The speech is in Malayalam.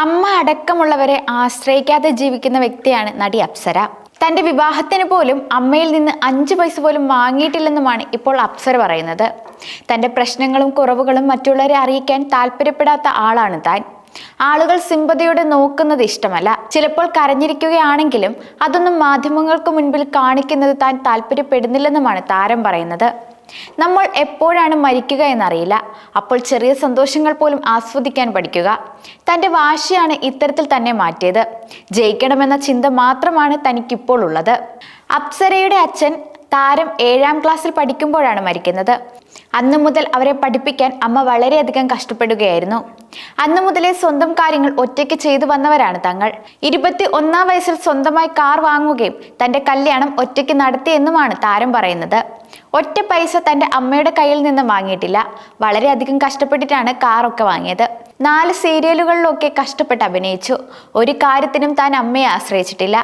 അമ്മ അടക്കമുള്ളവരെ ആശ്രയിക്കാതെ ജീവിക്കുന്ന വ്യക്തിയാണ് നടി അപ്സര. തന്റെ വിവാഹത്തിന് പോലും അമ്മയിൽ നിന്ന് 5 പൈസ പോലും വാങ്ങിയിട്ടില്ലെന്നുമാണ് ഇപ്പോൾ അപ്സര പറയുന്നത്. തന്റെ പ്രശ്നങ്ങളും കുറവുകളും മറ്റുള്ളവരെ അറിയിക്കാൻ താല്പര്യപ്പെടാത്ത ആളാണ് താൻ. ആളുകൾ സിമ്പതിയോടെ നോക്കുന്നത് ഇഷ്ടമല്ല. ചിലപ്പോൾ കരഞ്ഞിരിക്കുകയാണെങ്കിലും അതൊന്നും മാധ്യമങ്ങൾക്ക് മുൻപിൽ കാണിക്കുന്നത് താൻ താല്പര്യപ്പെടുന്നില്ലെന്നുമാണ് താരം പറയുന്നത്. നമ്മൾ എപ്പോഴാണ് മരിക്കുക എന്നറിയില്ല, അപ്പോൾ ചെറിയ സന്തോഷങ്ങൾ പോലും ആസ്വദിക്കാൻ പഠിക്കുക. തൻ്റെ വാശിയാണ് ഇത്തരത്തിൽ തന്നെ മാറ്റിയത്. ജയിക്കണമെന്ന ചിന്ത മാത്രമാണ് തനിക്കിപ്പോൾ ഉള്ളത്. അപ്സരയുടെ അച്ഛൻ താരം 7ാം ക്ലാസ്സിൽ പഠിക്കുമ്പോഴാണ് മരിക്കുന്നത്. അന്നു മുതൽ അവരെ പഠിപ്പിക്കാൻ അമ്മ വളരെയധികം കഷ്ടപ്പെടുകയായിരുന്നു. അന്നു മുതലേ സ്വന്തം കാര്യങ്ങൾ ഒറ്റയ്ക്ക് ചെയ്തു വന്നവരാണ് തങ്ങൾ. 21ാം വയസ്സിൽ സ്വന്തമായി കാർ വാങ്ങുകയും തന്റെ കല്യാണം ഒറ്റയ്ക്ക് നടത്തിയെന്നുമാണ് താരം പറയുന്നത്. ഒറ്റ പൈസ തന്റെ അമ്മയുടെ കയ്യിൽ നിന്ന് വാങ്ങിയിട്ടില്ല. വളരെയധികം കഷ്ടപ്പെട്ടിട്ടാണ് കാറൊക്കെ വാങ്ങിയത്. 4 സീരിയലുകളിലൊക്കെ കഷ്ടപ്പെട്ട് അഭിനയിച്ചു. ഒരു കാര്യത്തിനും താൻ അമ്മയെ ആശ്രയിച്ചിട്ടില്ല.